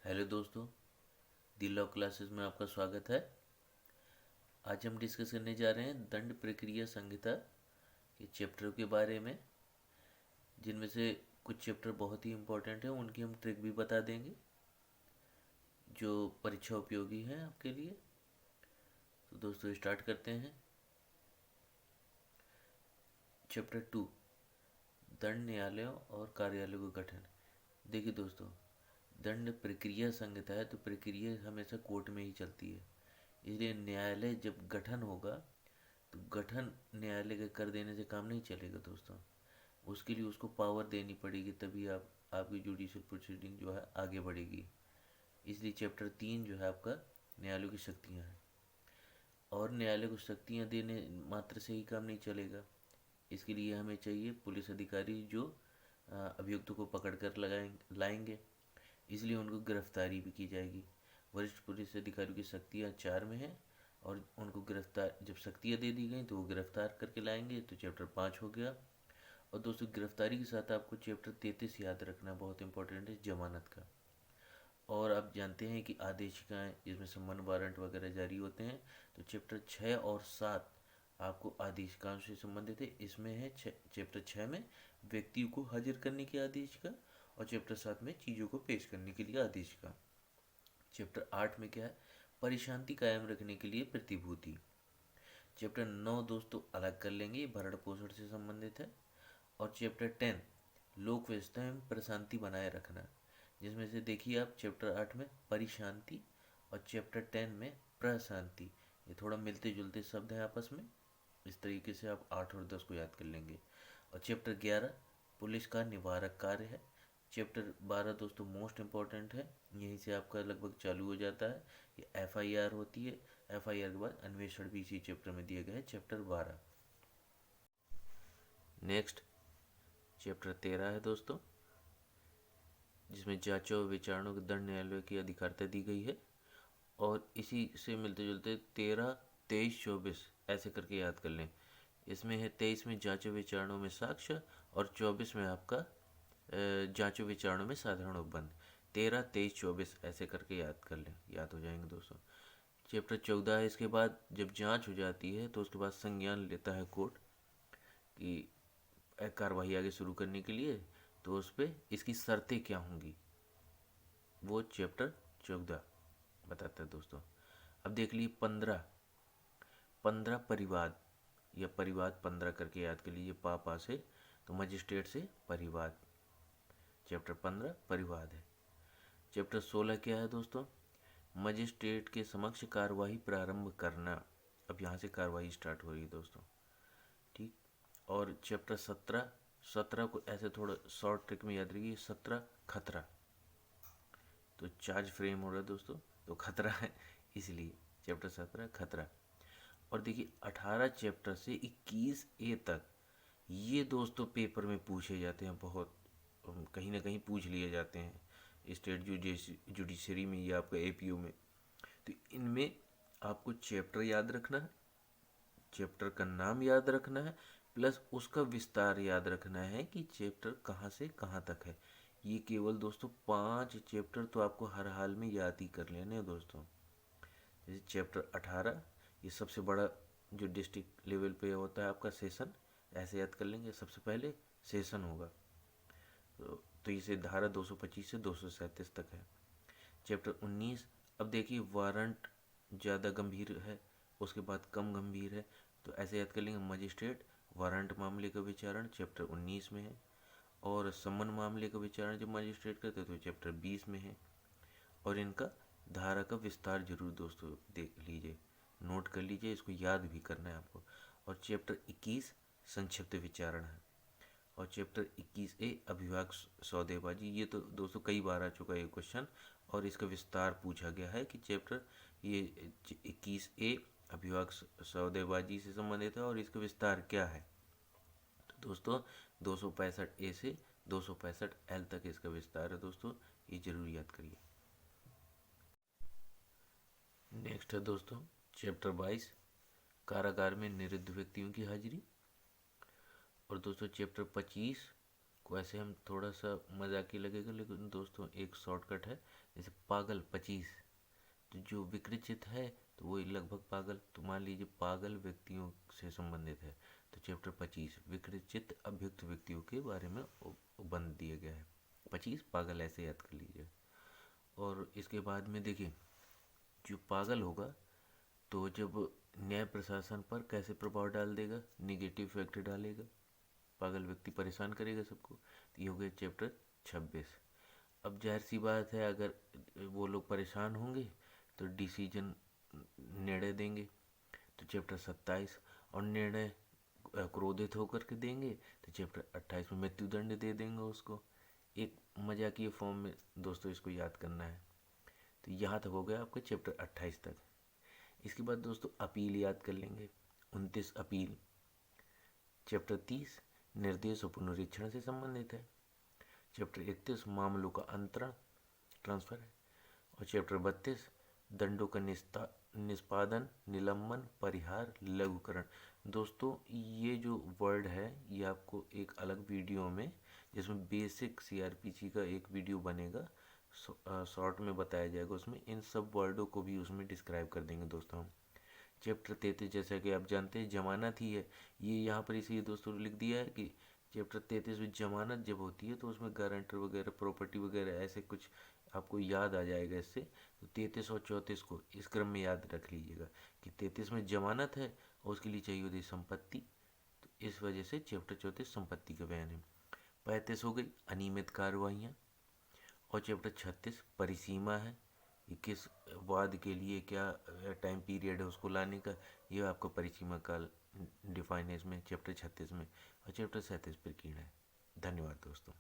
Hello दोस्तों, the law classes में आपका स्वागत है। आज हम डिस्कस करने जा रहे हैं दंड प्रक्रिया संहिता के चैप्टर के बारे में, जिनमें से कुछ चैप्टर बहुत ही इम्पोर्टेंट हैं। उनकी हम ट्रिक भी बता देंगे जो परीक्षा उपयोगी हैं आपके लिए। तो दोस्तों स्टार्ट करते हैं। चैप्टर 2, दंड न्यायालयों और कार्यालयों का गठन। देखिए दोस्तों, दंड प्रक्रिया संहिता है तो प्रक्रिया हमेशा कोर्ट में ही चलती है। इसलिए न्यायालय जब गठन होगा तो गठन न्यायालय के कर देने से काम नहीं चलेगा दोस्तों। उसके लिए उसको पावर देनी पड़ेगी, तभी आपकी जुडिशियल प्रोसीडिंग जो है आगे बढ़ेगी। इसलिए चैप्टर 3 जो है आपका न्यायालयों की शक्तियाँ हैं। और न्यायालय को शक्तियाँ देने मात्र से ही काम नहीं चलेगा। इसके लिए हमें चाहिए पुलिस अधिकारी जो अभियुक्तों को पकड़ कर लाएंगे। इसलिए उनको गिरफ्तारी भी की जाएगी। वरिष्ठ पुलिस अधिकारियों की शक्तियाँ 4 में हैं और उनको गिरफ्तार जब शक्तियाँ दे दी गई तो वो गिरफ्तार करके लाएंगे। तो चैप्टर 5 हो गया। और दोस्तों गिरफ्तारी के साथ आपको चैप्टर 33 याद रखना बहुत इंपॉर्टेंट है, जमानत का। और आप जानते हैं कि आदेशिकाएँ जिसमें सम्मन वारंट वगैरह जारी होते हैं, तो चैप्टर 6 और 7 आपको आदेशिकाओं से संबंधित है। इसमें है चैप्टर 6 में व्यक्तियों को हाजिर करने की आदेशिका और चैप्टर 7 में चीज़ों को पेश करने के लिए आदेशिका। चैप्टर 8 में क्या है, परिशांति कायम रखने के लिए प्रतिभूति। चैप्टर 9 दोस्तों अलग कर लेंगे, ये भरण पोषण से संबंधित है। और चैप्टर 10 लोक व्यवस्था एवं प्रशांति बनाए रखना, जिसमें से देखिए आप चैप्टर 8 में परिशांति और चैप्टर 10 में प्रशांति, ये थोड़ा मिलते जुलते शब्द हैं आपस में। इस तरीके से आप 8 और 10 को याद कर लेंगे। और चैप्टर 11 पुलिस का निवारक कार्य है। चैप्टर 12 दोस्तों मोस्ट इम्पॉर्टेंट है, यहीं से आपका लगभग चालू हो जाता है। ये एफआईआर होती है। एफआईआर के बाद अन्वेषण भी इसी चैप्टर में दिया गया है, चैप्टर 12। नेक्स्ट चैप्टर 13 है दोस्तों, जिसमें जांचों और विचारणों के दंड न्यायालय की अधिकारिता दी गई है। और इसी से मिलते जुलते 13, 23, 24 ऐसे करके याद कर लें। इसमें है 23 में जांचों विचारणों में साक्ष्य और 24 में आपका जांचों विचारणों में साधारण उपबंध। 13, 23, 24 ऐसे करके याद कर लें, याद हो जाएंगे दोस्तों। चैप्टर 14 है। इसके बाद जब जांच हो जाती है तो उसके बाद संज्ञान लेता है कोर्ट कि कार्रवाई आगे शुरू करने के लिए, तो उस पर इसकी शर्तें क्या होंगी वो चैप्टर 14 बताता है दोस्तों। अब देख लीजिए 15 परिवाद या परिवाद 15 करके याद कर लीजिए, पापा से तो मजिस्ट्रेट से परिवाद। चैप्टर 15 परिवाद है। चैप्टर 16 क्या है दोस्तों, मजिस्ट्रेट के समक्ष कार्यवाही प्रारंभ करना। अब यहाँ से कार्यवाही स्टार्ट हो रही है दोस्तों, ठीक। और चैप्टर 17 को ऐसे थोड़ा शॉर्ट ट्रिक में याद रखिए, 17 खतरा। तो चार्ज फ्रेम हो रहा है दोस्तों, तो खतरा है, इसलिए चैप्टर 17 खतरा। और देखिए 18 चैप्टर से 21 ए तक ये दोस्तों पेपर में पूछे जाते हैं, बहुत कहीं ना कहीं पूछ लिए जाते हैं स्टेट जुडिशरी में या आपका एपीयू में। तो इनमें आपको चैप्टर याद रखना है, चैप्टर का नाम याद रखना है, प्लस उसका विस्तार याद रखना है कि चैप्टर कहाँ से कहाँ तक है। ये केवल दोस्तों 5 चैप्टर तो आपको हर हाल में याद ही कर लेने हैं दोस्तों। जैसे चैप्टर 18, ये सबसे बड़ा जो डिस्ट्रिक्ट लेवल पे होता है आपका सेशन, ऐसे याद कर लेंगे। सबसे पहले सेशन होगा, तो इसे धारा 225 से 237 तक है। चैप्टर 19, अब देखिए वारंट ज़्यादा गंभीर है, उसके बाद कम गंभीर है, तो ऐसे याद कर लेंगे। मजिस्ट्रेट वारंट मामले का विचारण चैप्टर 19 में है, और सम्मन मामले का विचारण जब मजिस्ट्रेट करते तो चैप्टर 20 में है। और इनका धारा का विस्तार जरूर दोस्तों देख लीजिए, नोट कर लीजिए, इसको याद भी करना है आपको। और चैप्टर 21 संक्षिप्त विचारण है। और चैप्टर 21A अभिभाग सौदेबाजी, ये तो दोस्तों कई बार आ चुका है ये क्वेश्चन, और इसका विस्तार पूछा गया है कि चैप्टर ये 21A अभिभाग सौदेबाजी से संबंधित है और इसका विस्तार क्या है। तो दोस्तों 265A से 265L तक इसका विस्तार है दोस्तों, ये जरूर याद करिए। नेक्स्ट है दोस्तों चैप्टर 22 कारागार में निरुद्ध व्यक्तियों की हाजिरी। और दोस्तों चैप्टर 25 वैसे हम थोड़ा सा मजाकी लगेगा, लेकिन दोस्तों एक शॉर्टकट है। जैसे पागल 25, तो जो विकृत है तो वो लगभग पागल, तो मान लीजिए पागल व्यक्तियों से संबंधित है, तो चैप्टर 25 विकृत अभियुक्त व्यक्तियों के बारे में बंद दिया गया है। 25 पागल ऐसे याद कर लीजिए। और इसके बाद में देखिए, जो पागल होगा तो जब न्याय प्रशासन पर कैसे प्रभाव डाल देगा, निगेटिव इफेक्ट डालेगा, पागल व्यक्ति परेशान करेगा सबको। तो ये हो गया चैप्टर 26। अब जाहिर सी बात है, अगर वो लोग परेशान होंगे तो डिसीजन निर्णय देंगे, तो चैप्टर 27। और निर्णय क्रोधित होकर के देंगे तो चैप्टर 28 में मृत्युदंड दे देंगे उसको। एक मजाकिया फॉर्म में दोस्तों इसको याद करना है। तो यहाँ तक हो गया आपका चैप्टर 28 तक। इसके बाद दोस्तों अपील याद कर लेंगे, 29 अपील। चैप्टर 30 निर्देश और पुनरीक्षण से संबंधित है। चैप्टर 31 मामलों का अंतरण ट्रांसफर है। और चैप्टर 32 दंडों का निष्पादन, निलंबन, परिहार, लघुकरण। दोस्तों ये जो वर्ड है ये आपको एक अलग वीडियो में, जिसमें बेसिक सीआरपीसी का एक वीडियो बनेगा, शॉर्ट में बताया जाएगा, उसमें इन सब वर्डों को भी उसमें डिस्क्राइब कर देंगे दोस्तों हम। चैप्टर 33 जैसा कि आप जानते हैं जमानत ही है, ये यहाँ पर इसलिए दोस्तों लिख दिया है कि चैप्टर 33 में जमानत जब होती है तो उसमें गारंटर वगैरह, प्रॉपर्टी वगैरह ऐसे कुछ आपको याद आ जाएगा इससे। तो 33 और 34 को इस क्रम में याद रख लीजिएगा कि 33 में जमानत है और उसके लिए चाहिए होती संपत्ति, तो इस वजह से चैप्टर 34 संपत्ति का बयान है। 35 हो गई अनियमित कार्रवाइयाँ। और चैप्टर 36 परिसीमा है, ये किस वाद के लिए क्या टाइम पीरियड है उसको लाने का, ये आपका परिसीमा काल डिफाइन है इसमें चैप्टर 36 में। और चैप्टर 37 प्रकीर्ण है। धन्यवाद दोस्तों।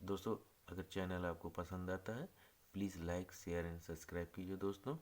दोस्तों अगर चैनल आपको पसंद आता है please like, share and subscribe कीजिए दोस्तों।